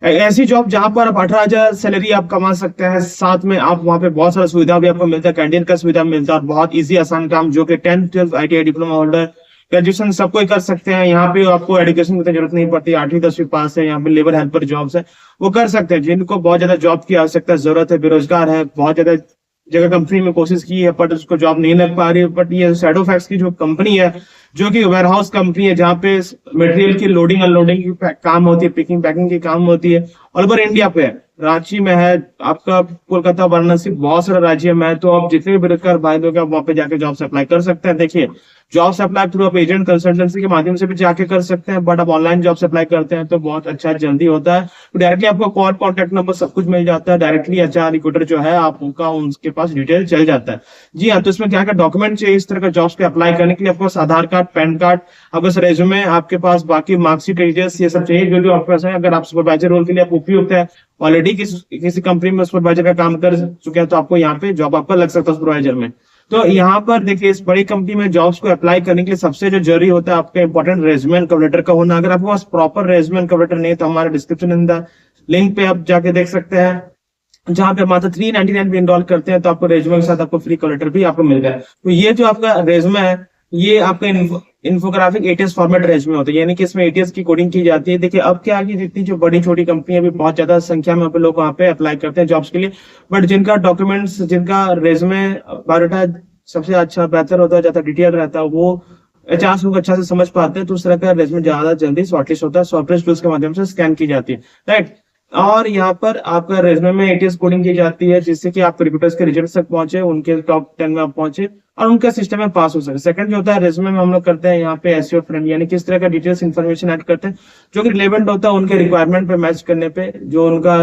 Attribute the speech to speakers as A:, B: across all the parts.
A: ऐसी जॉब जहां पर आप 18,000 सैलरी आप कमा सकते हैं, साथ में आप वहां पे बहुत सारा सुविधा भी आपको मिलता है, कैंटीन का सुविधा मिलता है, और बहुत इजी आसान काम जो कि 10th 12th ITI diploma holder graduation सब कोई कर सकते हैं। यहाँ पे आपको एजुकेशन की जरूरत नहीं पड़ती, 8वीं 10वीं पास है, यहाँ पे लेबर हेल्पर जॉब्स है वो कर सकते हैं। जिनको बहुत ज्यादा जॉब की आवश्यकता जरूरत है, बेरोजगार है, बहुत ज्यादा जगह कंपनी में कोशिश की है बट उसको जॉब नहीं लग पा रही है, बट ये शैडोफैक्स की जो कंपनी है, जो कि वेयरहाउस कंपनी है जहाँ पे मटेरियल की लोडिंग अनलोडिंग की काम होती है, पिकिंग पैकिंग की काम होती है, ऑल ओवर इंडिया पे है, रांची में है आपका, कोलकाता वाराणसी बहुत सारे राज्य में है। तो आप जितने भी बेरोजगार भाई लोग हैं, आप वहाँ पे जाके जॉब से अप्लाई कर सकते हैं। देखिए, जॉब से अप्लाई थ्रू आप एजेंट कंसल्टेंसी के माध्यम से भी जाके कर सकते हैं, बट आप ऑनलाइन जॉब से अप्लाई करते हैं तो बहुत अच्छा जल्दी होता है। तो डायरेक्टली आपको कॉल, कॉन्टैक्ट नंबर सब कुछ मिल जाता है, डायरेक्टली HR रिक्रूटर जो है आप उनका उनके पास डिटेल चल जाता है। जी हाँ, तो इसमें क्या क्या डॉक्यूमेंट चाहिए इस तरह का जॉब्स पे अप्लाई करने के लिए? आपको आधार कार्ड, पैन कार्ड, आपका रेज्यूमे, आपके पास बाकी मार्कशीट, डिटेल्स, ये सब चाहिए जो जो आपके पास है। अगर आप सुपरवाइजर रोल के लिए आप उपयुक्त है, ऑलरेडी किसी कंपनी में सुपरवाइजर का काम कर चुके हैं, तो आपको यहाँ पे जॉब आपका लग सकता है सुपरवाइजर में। तो यहाँ पर देखिए, इस बड़ी कंपनी में जॉब्स को अप्लाई करने के लिए सबसे जो जरूरी होता है आपका important resume and cover letter का होना। अगर आपके पास proper resume and cover letter नहीं है तो हमारे डिस्क्रिप्शन इन द लिंक पे आप जाके देख सकते हैं, जहाँ पे मात्र 399 भी इनरोल करते हैं तो आपको रेज्यूमे के साथ आपको फ्री कवर लेटर भी आपको मिल जाए। तो ये जो आपका रेज्यूमे है, ये आपका इन्फोग्राफिक ATS फॉर्मेट रेज्यूमे होता है, यानी कि इसमें ATS की कोडिंग की जाती है। देखिए, अब क्या है, जितनी जो बड़ी छोटी कंपनी है, अभी बहुत ज्यादा संख्या में लोग वहाँ पे अप्लाई करते हैं जॉब्स के लिए, बट जिनका डॉक्यूमेंट्स, जिनका रेज्यूमे बायोडाटा सबसे अच्छा बेहतर होता है, ज्यादा डिटेल रहता है, वो HR लोग अच्छा से समझ पाते हैं, तो उस तरह का रेज्यूमे ज्यादा जल्दी शॉर्टलिस्ट होता है, सॉफ्टवेयर टूल्स के माध्यम से स्कैन की जाती है, राइट। और यहाँ पर आपका रेज्यूमे में ATS कोडिंग की जाती है, जिससे कि आप रिक्रूटर्स के रिजल्ट तक पहुंचे, उनके टॉप 10 में आप पहुंचे और उनका सिस्टम में पास हो सके। सेकंड जो होता है, रेज्यूमे में हम लोग करते हैं यहाँ पे SEO फ्रेंड, यानी किस तरह का डिटेल्स इन्फॉर्मेशन ऐड करते हैं जो कि रिलेवेंट होता है उनके रिक्वायरमेंट पे मैच करने पे, जो उनका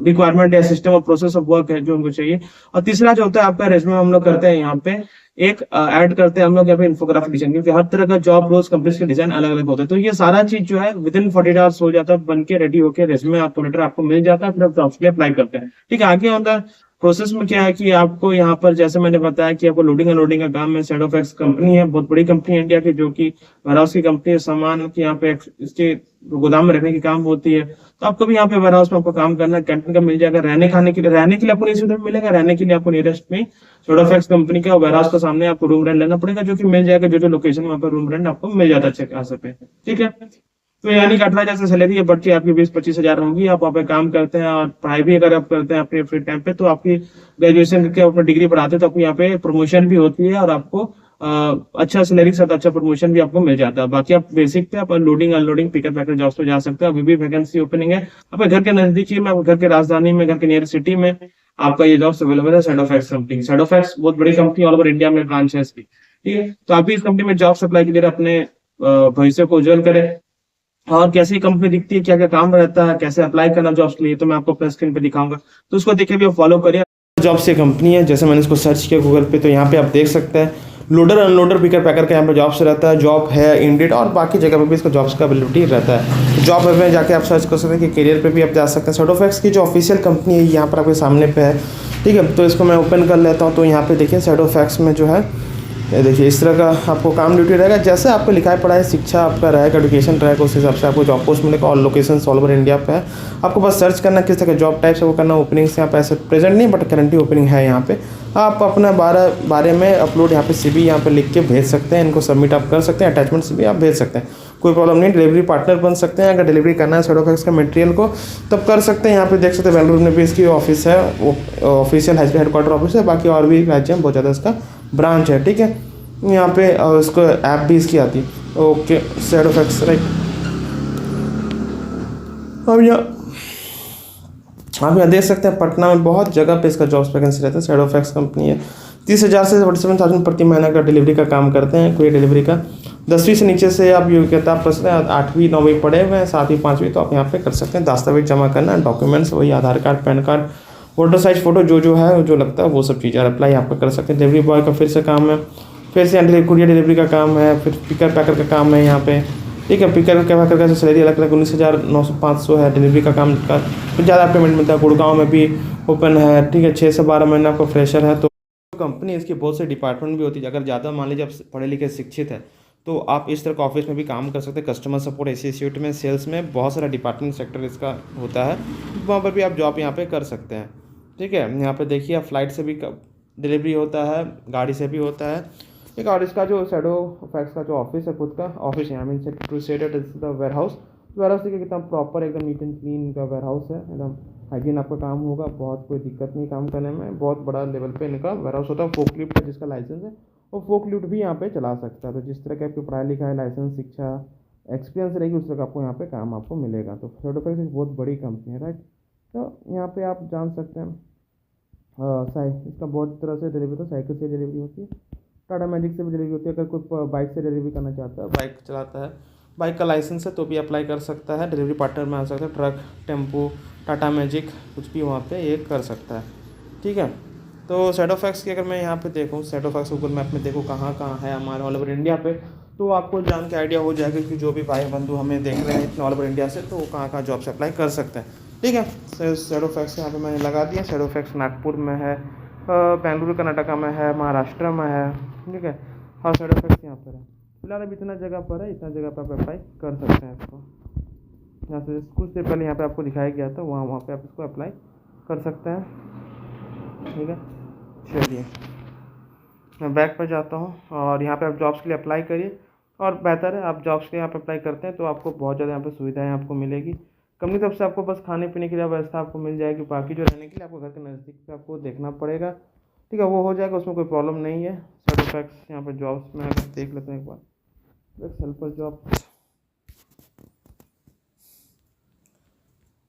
A: रिक्वायरमेंट या सिस्टम और प्रोसेस ऑफ वर्क है जो उनको चाहिए। और तीसरा जो होता है आपका रेज्यूमे हम लोग करते हैं यहाँ पे एक ऐड करते हैं हम लोग यहाँ पे इन्फोग्राफिक डिजाइन, क्योंकि हर तरह का जॉब रोज कंपनी के डिजाइन अलग अलग होते हैं। तो ये सारा चीज जो है विद इन 48 आवर्स हो जाता है, बन के रेडी होकर रेज्यूमे आपको लेटर आपको मिल जाता है, फिर आप जॉब्स के लिए अप्लाई करते हैं। ठीक है, आगे ऑन द प्रोसेस में क्या है कि आपको यहाँ पर जैसे मैंने बताया कि आपको लोडिंग अनलोडिंग का काम है। शैडोफैक्स कंपनी है, बहुत बड़ी कंपनी है इंडिया की, जो कि वेयरहाउस की कंपनी है, सामान की यहाँ पे इसके गोदाम में रखने की काम होती है। तो आपको भी यहाँ पे वेयरहाउस में आपको काम करना है, कैंटीन का मिल जाएगा, रहने के लिए आपको नहीं सुविधा मिलेगा, रहने के लिए आपको नियरेस्ट में शैडोफैक्स कंपनी का वेयरहाउस के सामने आपको रूम रेंट लेना पड़ेगा, जो कि मिल जाएगा, जो जो लोकेशन में आपको रूम रेंट आपको मिल जाता है अच्छे खासे पे। ठीक है, तो यानी कि 18,000 से सैलरी है, बढ़ के आपकी 20-25 हजार होगी। आप वहाँ पे काम करते हैं और पढ़ाई भी अगर आप करते हैं अपने फ्री टाइम पे, तो आपकी ग्रेजुएशन करके अपना डिग्री पढ़ाते हैं तो आपको यहाँ पे प्रमोशन भी होती है और आपको अच्छा सैलरी के साथ अच्छा प्रमोशन भी आपको मिल जाता है। बाकी आप बेसिक पे आप लोडिंग अनलोडिंग पिकअप पैकर जॉब्स पे जा सकते हैं। अभी भी वैकेंसी ओपनिंग है आपके घर के नजदीक ही में, आपके घर के राजधानी में, घर के नियर सिटी में आपका ये जॉब्स अवेलेबल है। शैडोफैक्स कंपनी, शैडोफैक्स बहुत बड़ी कंपनी, ऑल ओवर इंडिया में ब्रांच है इसकी। ठीक है, तो आप भी इस कंपनी में जॉब अप्लाई के लिए अपने भविष्य को उज्जवल करें। और कैसी कंपनी दिखती है, क्या क्या काम रहता है, कैसे अप्लाई करना जॉब्स के लिए, तो मैं आपको अपने स्क्रीन पे दिखाऊंगा, तो उसको देखिए भी फॉलो करिए। जॉब से कंपनी है, जैसे मैंने इसको सर्च किया गूगल पे, तो यहाँ पे आप देख सकते हैं लोडर अनलोडर पिकर पैकर का यहाँ पे जॉब्स रहता है। जॉब है इंडिड और बाकी जगह पे भी इसका जॉब्स का अवेलेबिलिटी रहता है। जॉब में जाके आप सर्च कर सकते हैं कि करियर पे भी आप जा सकते हैं। शैडोफैक्स की जो ऑफिशियल कंपनी है यहाँ पर आपके सामने पे है। ठीक है, तो इसको मैं ओपन कर लेता हूँ। तो यहाँ पे देखिए शैडोफैक्स में जो है, ये देखिए इस तरह का आपको काम ड्यूटी रहेगा, जैसे आपको लिखाई पढ़ाई शिक्षा आपका रहेगा, एजुकेशन रहेगा, उस हिसाब से आपको जॉब पोस्ट मिलेगा। और लोकेशन ऑल ओवर इंडिया पे है। आपको बस सर्च करना किस तरह का जॉब टाइप है वो करना। ओपनिंग्स यहाँ पे ऐसे प्रेजेंट नहीं बट करंटली ओपनिंग है यहाँ पे। आप अपना बारे में अपलोड यहाँ पे CV यहाँ पे लिख के भेज सकते हैं, इनको सबमिट आप कर सकते हैं, अटैचमेंट CV आप भेज सकते हैं, कोई प्रॉब्लम नहीं। डिलीवरी पार्टनर बन सकते हैं, अगर डिलीवरी करना है शैडोफैक्स का मटेरियल को तब कर सकते हैं। यहाँ पे देख सकते हैं बेंगलुरु में भी इसकी ऑफिस है, वो ऑफिशियल हेडक्वार्टर ऑफिस है। बाकी और भी राज्य में बहुत ज़्यादा इसका ब्रांच है। ठीक है, यहाँ पे उसको ऐप भी इसकी आती है। Okay, Shadowfax right. अब आप यहाँ देख सकते हैं पटना में बहुत जगह पे इसका जॉब्स वैकेंसी रहता है। शैडोफैक्स कंपनी है, 30,000 से 47,000 प्रति महीना का डिलीवरी का काम करते हैं। कोई डिलीवरी का 10वीं से नीचे से आप योग्यता आप कर सकते हैं, 8वीं 9वीं पढ़े हुए हैं, 7वीं 5वीं, तो आप यहाँ पे कर सकते हैं। दस्तावेज जमा करना, डॉक्यूमेंट्स वही Aadhaar card, PAN card, voter size photo, जो है जो लगता है वो सब चीज़ें अप्लाई आपका कर सकते हैं। डिलीवरी बॉय का फिर से काम है, फिर से कुरियर डिलीवरी का काम है, फिर पिकर पैकर का काम है यहाँ पे। ठीक है, पिकर पैकर का सैलरी अलग अलग 19,900-500 है डिलीवरी का काम का, फिर ज़्यादा पेमेंट मिलता है। गुड़गांव में भी ओपन है। ठीक है, 6 से 12 महीना आपका फ्रेशर है। तो कंपनी इसकी बहुत से डिपार्टमेंट भी होती है। अगर ज़्यादा मान लीजिए आप पढ़े लिखे शिक्षित है
B: तो आप इस तरह का ऑफिस में भी काम कर सकते हैं। कस्टमर सपोर्ट एसोसिएट में, सेल्स में बहुत सारा डिपार्टमेंट सेक्टर इसका होता है, वहाँ पर भी आप जॉब यहाँ पे कर सकते हैं। ठीक है, यहाँ पे देखिए आप फ्लाइट से भी डिलीवरी होता है, गाड़ी से भी होता है। एक और इसका जो शैडो फैक्स का जो ऑफिस है, खुद का ऑफिस यहाँ mean to setted the warehouse. देखिए कितना प्रॉपर एकदम नीट एंड क्लीन का वेयर हाउस है, एकदम हाइजीन आपका काम होगा, बहुत कोई दिक्कत नहीं काम करने में। बहुत बड़ा लेवल पे इनका वेयर हाउस होता है। फोक लिफ्ट का जिसका लाइसेंस है वो फोक लिफ्ट भी यहाँ पे चला सकता है। तो जिस तरह की आपकी पढ़ाई लिखाई, लाइसेंस, शिक्षा, एक्सपीरियंस रहेगी, उस तरह का आपको यहाँ पे काम आपको मिलेगा। तो शैडोफैक्स एक बहुत बड़ी कंपनी है, राइट। तो यहाँ पे आप जान सकते हैं इसका बहुत तरह से डिलीवरी होता है। साइकिल से डिलीवरी होती है, टाटा मैजिक से भी डिलीवरी होती है। अगर कोई बाइक से डिलीवरी करना चाहता है, बाइक चलाता है, बाइक का लाइसेंस है तो भी अप्लाई कर सकता है, डिलीवरी पार्टनर में आ सकता है। ट्रक, टेम्पो, टाटा मैजिक कुछ भी वहाँ पे ये कर सकता है। ठीक है, तो शैडोफैक्स की अगर मैं यहाँ पे देखूँ, शैडोफैक्स गूगल मैप में देखूँ कहाँ कहाँ है हमारे ऑल ओवर इंडिया पे, तो आपको जान के आइडिया हो जाएगा कि जो भी भाई बंधु हमें देख रहे हैं इतने ऑल ओवर इंडिया से, तो वो कहाँ कहाँ जॉब से अप्लाई कर सकते हैं। ठीक है, शैडोफैक्स यहाँ पे मैंने लगा दिया। शैडोफैक्स नागपुर में है, बेंगलुरु कर्नाटका में है, महाराष्ट्र में है। ठीक है, और शैडोफैक्स यहाँ पर है। फिलहाल अभी इतना जगह पर है, इतना जगह पर आप अप्लाई कर सकते हैं इसको। यहाँ से कुछ देर पहले यहाँ पे आपको दिखाया गया था, वहाँ पे आप इसको अप्लाई कर सकते हैं। ठीक है, चलिए मैं बैक पर जाता हूँ और यहाँ पे आप जॉब्स के लिए अप्लाई करिए। और बेहतर है आप जॉब्स के लिए यहाँ पे अप्लाई करते हैं तो आपको बहुत ज़्यादा यहाँ पे सुविधाएं आपको मिलेगी। कंपनी तरफ से आपको बस खाने पीने की व्यवस्था आपको मिल जाएगी, बाकी जो रहने के लिए आपको घर के नज़दीक पे आपको देखना पड़ेगा। ठीक है, वो हो जाएगा, उसमें कोई प्रॉब्लम नहीं है। शैडोफैक्स यहाँ पर जॉब्स में अगर देख लेते हैं एक बार, हेल्पर जॉब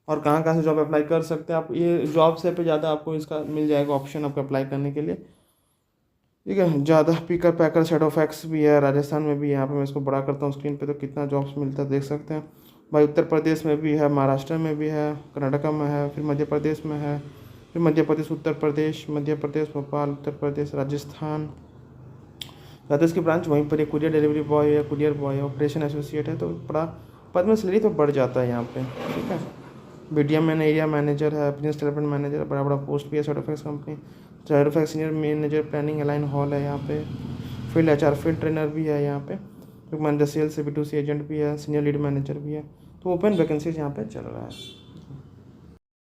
B: और कहाँ कहाँ से जॉब अप्लाई कर सकते हैं आप। ये जॉब से पे ज़्यादा आपको इसका मिल जाएगा ऑप्शन आपको अप्लाई करने के लिए। ठीक है, ज़्यादा पिकर पैकर शैडोफैक्स भी है, राजस्थान में भी। यहाँ पे मैं इसको बड़ा करता हूँ स्क्रीन पे तो कितना जॉब्स मिलता है देख सकते हैं भाई। उत्तर प्रदेश में भी है, महाराष्ट्र में भी है, कर्नाटका में है, फिर मध्य प्रदेश में है, फिर मध्य प्रदेश, उत्तर प्रदेश, मध्य प्रदेश, भोपाल, उत्तर प्रदेश, राजस्थान। राजस्थान की ब्रांच वहीं पर है। कुरियर डिलीवरी बॉय या कुरियर बॉय, ऑपरेशन एसोसिएट है, तो बड़ा पद में सैलरी तो बढ़ जाता है यहाँ पे। ठीक है, बीडीएम मैन, एरिया मैनेजर है, बिजनेस डेवलपमेंट मैनेजर, बड़ा बड़ा पोस्ट भी है Shadowfax company. Shadowfax senior manager planning align hall है यहाँ पे। फील्ड एचआर, फील्ड ट्रेनर भी है यहाँ पे। मैनेजर सेल्स, B2C एजेंट भी है, सीनियर लीड मैनेजर भी है। तो ओपन वैकेंसीज यहाँ पे चल रहा है।